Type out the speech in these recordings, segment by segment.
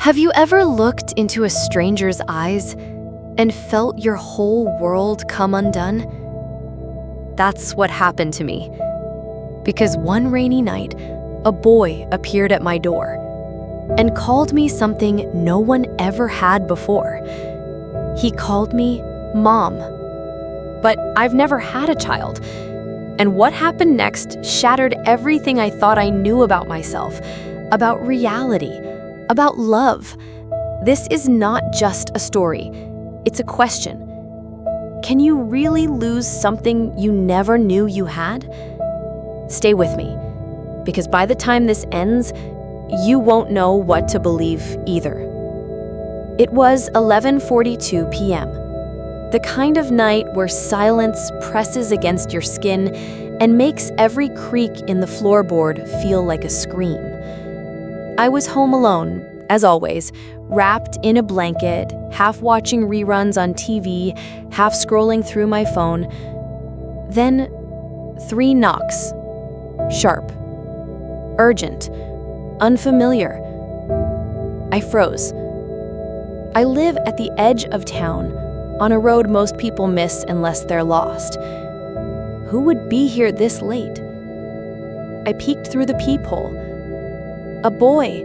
Have you ever looked into a stranger's eyes and felt your whole world come undone? That's what happened to me. Because one rainy night, a boy appeared at my door and called me something no one ever had before. He called me Mom. But I've never had a child. And what happened next shattered everything I thought I knew about myself, about reality, about love. This is not just a story, it's a question. Can you really lose something you never knew you had? Stay with me, because by the time this ends, you won't know what to believe either. It was 11:42 p.m., the kind of night where silence presses against your skin and makes every creak in the floorboard feel like a scream. I was home alone, as always, wrapped in a blanket, half watching reruns on TV, half scrolling through my phone. Then 3 knocks. Sharp. Urgent. Unfamiliar. I froze. I live at the edge of town, on a road most people miss unless they're lost. Who would be here this late? I peeked through the peephole. A boy,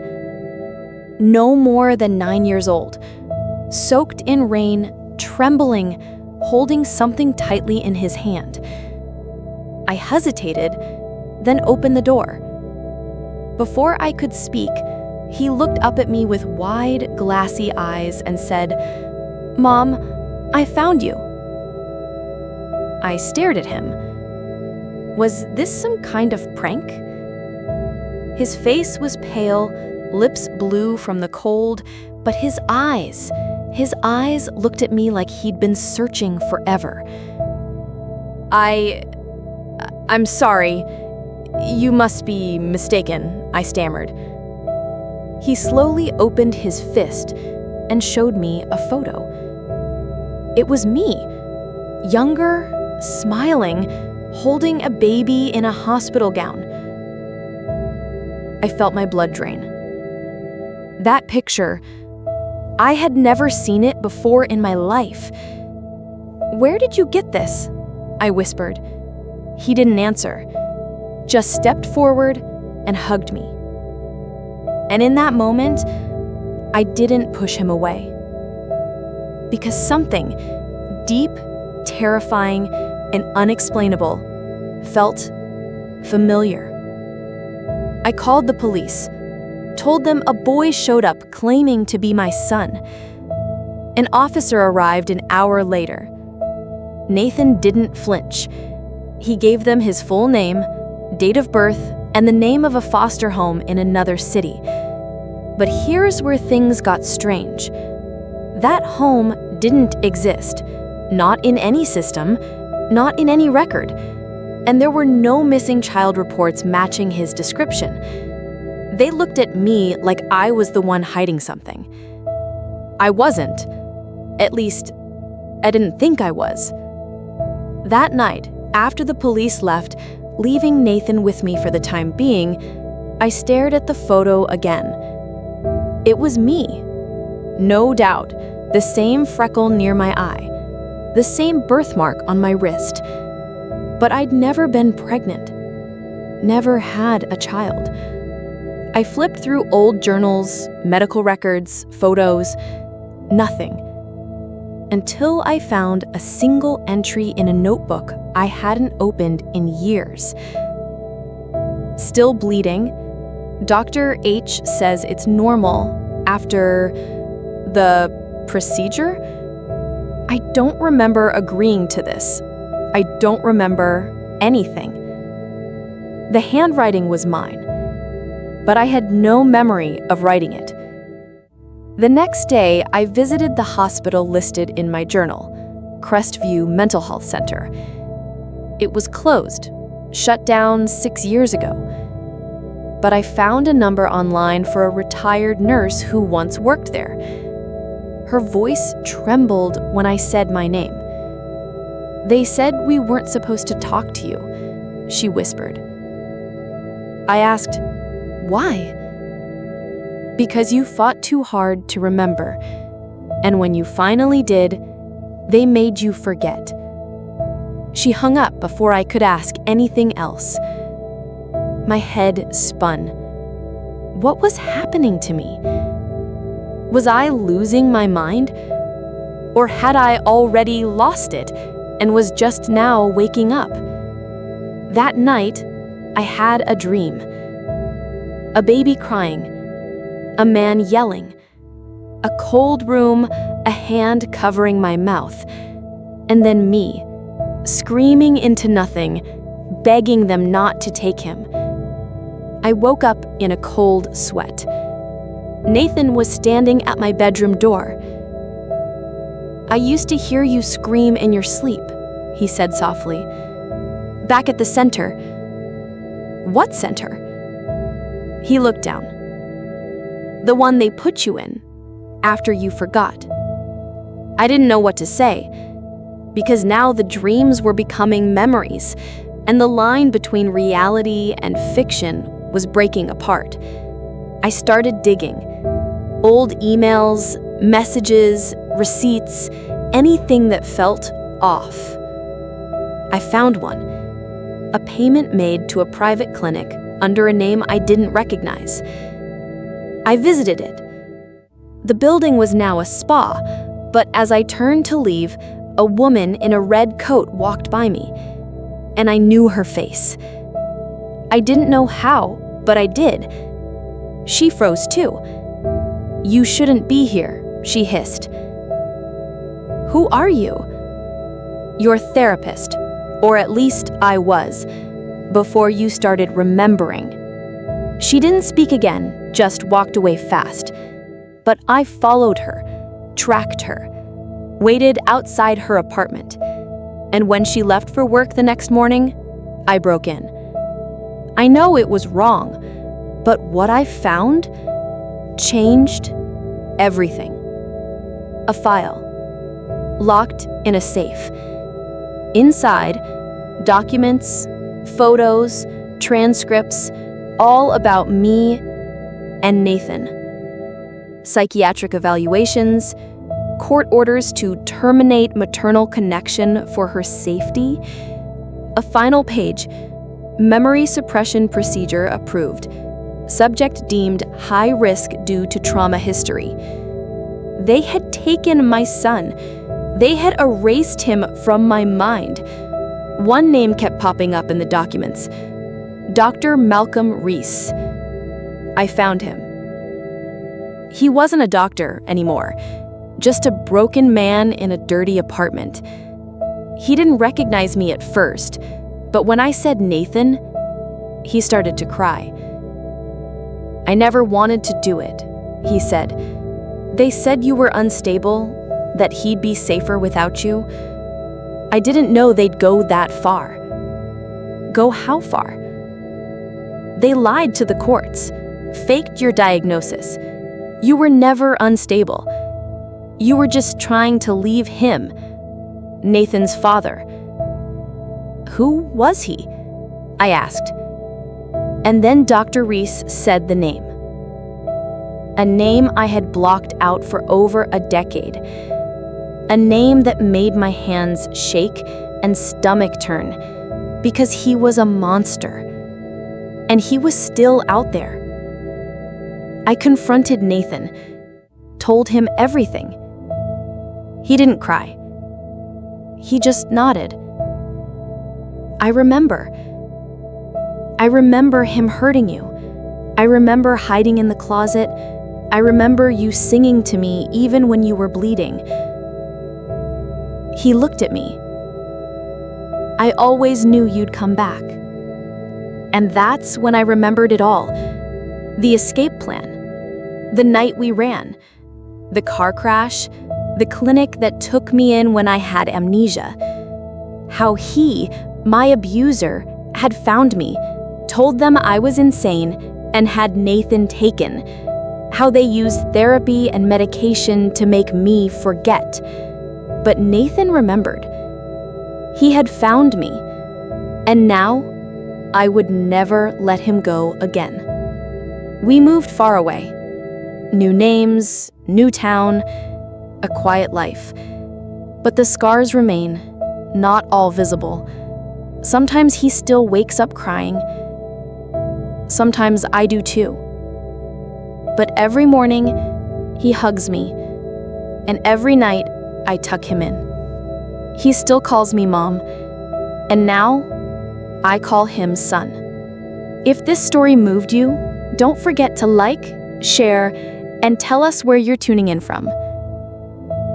no more than 9 years old, soaked in rain, trembling, holding something tightly in his hand. I hesitated, then opened the door. Before I could speak, he looked up at me with wide, glassy eyes and said, "Mom, I found you." I stared at him. Was this some kind of prank? His face was pale, lips blue from the cold, but his eyes looked at me like he'd been searching forever. I'm sorry. You must be mistaken, I stammered. He slowly opened his fist and showed me a photo. It was me, younger, smiling, holding a baby in a hospital gown. I felt my blood drain. That picture, I had never seen it before in my life. "Where did you get this?" I whispered. He didn't answer, just stepped forward and hugged me. And in that moment, I didn't push him away. Because something deep, terrifying, and unexplainable felt familiar. I called the police, told them a boy showed up claiming to be my son. An officer arrived an hour later. Nathan didn't flinch. He gave them his full name, date of birth, and the name of a foster home in another city. But here's where things got strange. That home didn't exist, not in any system, not in any record. And there were no missing child reports matching his description. They looked at me like I was the one hiding something. I wasn't. At least, I didn't think I was. That night, after the police left, leaving Nathan with me for the time being, I stared at the photo again. It was me. No doubt, the same freckle near my eye, the same birthmark on my wrist. But I'd never been pregnant, never had a child. I flipped through old journals, medical records, photos, nothing. Until I found a single entry in a notebook I hadn't opened in years. Still bleeding, Dr. H says it's normal after the procedure. I don't remember agreeing to this. I don't remember anything. The handwriting was mine, but I had no memory of writing it. The next day, I visited the hospital listed in my journal, Crestview Mental Health Center. It was closed, shut down 6 years ago. But I found a number online for a retired nurse who once worked there. Her voice trembled when I said my name. "They said we weren't supposed to talk to you," she whispered. I asked, "Why?" because you fought too hard to remember. And when you finally did, they made you forget." She hung up before I could ask anything else. My head spun. What was happening to me? Was I losing my mind? Or had I already lost it and was just now waking up? That night, I had a dream. A baby crying, a man yelling, a cold room, a hand covering my mouth, and then me, screaming into nothing, begging them not to take him. I woke up in a cold sweat. Nathan was standing at my bedroom door. "I used to hear you scream in your sleep," he said softly. "Back at the center." "What center?" He looked down. "The one they put you in, after you forgot." I didn't know what to say, because now the dreams were becoming memories, and the line between reality and fiction was breaking apart. I started digging. Old emails, messages, receipts, anything that felt off. I found one. A payment made to a private clinic under a name I didn't recognize. I visited it. The building was now a spa, but as I turned to leave, a woman in a red coat walked by me, and I knew her face. I didn't know how, but I did. She froze too. "You shouldn't be here," she hissed. "Who are you?" "Your therapist, or at least I was, before you started remembering." She didn't speak again, just walked away fast. But I followed her, tracked her, waited outside her apartment. And when she left for work the next morning, I broke in. I know it was wrong, but what I found changed everything. A file, locked in a safe. Inside, documents, photos, transcripts, all about me and Nathan. Psychiatric evaluations, court orders to terminate maternal connection for her safety. A final page, memory suppression procedure approved. Subject deemed high risk due to trauma history. They had taken my son. They had erased him from my mind. One name kept popping up in the documents. Dr. Malcolm Reese. I found him. He wasn't a doctor anymore, just a broken man in a dirty apartment. He didn't recognize me at first, but when I said Nathan, he started to cry. "I never wanted to do it," he said. "They said you were unstable, that he'd be safer without you. I didn't know they'd go that far." "Go how far?" "They lied to the courts, faked your diagnosis. You were never unstable. You were just trying to leave him, Nathan's father." "Who was he?" I asked. And then Dr. Reese said the name. A name I had blocked out for over a decade. A name that made my hands shake and stomach turn, because he was a monster. And he was still out there. I confronted Nathan, told him everything. He didn't cry. He just nodded. I remember him hurting you. I remember hiding in the closet. I remember you singing to me even when you were bleeding. He looked at me. "I always knew you'd come back." And that's when I remembered it all. The escape plan. The night we ran. The car crash. The clinic that took me in when I had amnesia. How he, my abuser, had found me, told them I was insane, and had Nathan taken. How they used therapy and medication to make me forget. But Nathan remembered. He had found me, and now I would never let him go again. We moved far away. New names, new town, a quiet life. But the scars remain, not all visible. Sometimes he still wakes up crying. Sometimes I do too. But every morning, he hugs me, and every night, I tuck him in. He still calls me mom, and now, I call him son. If this story moved you, don't forget to like, share, and tell us where you're tuning in from.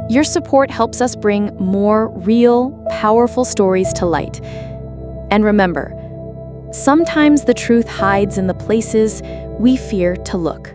Your support helps us bring more real, powerful stories to light. And remember, sometimes the truth hides in the places we fear to look.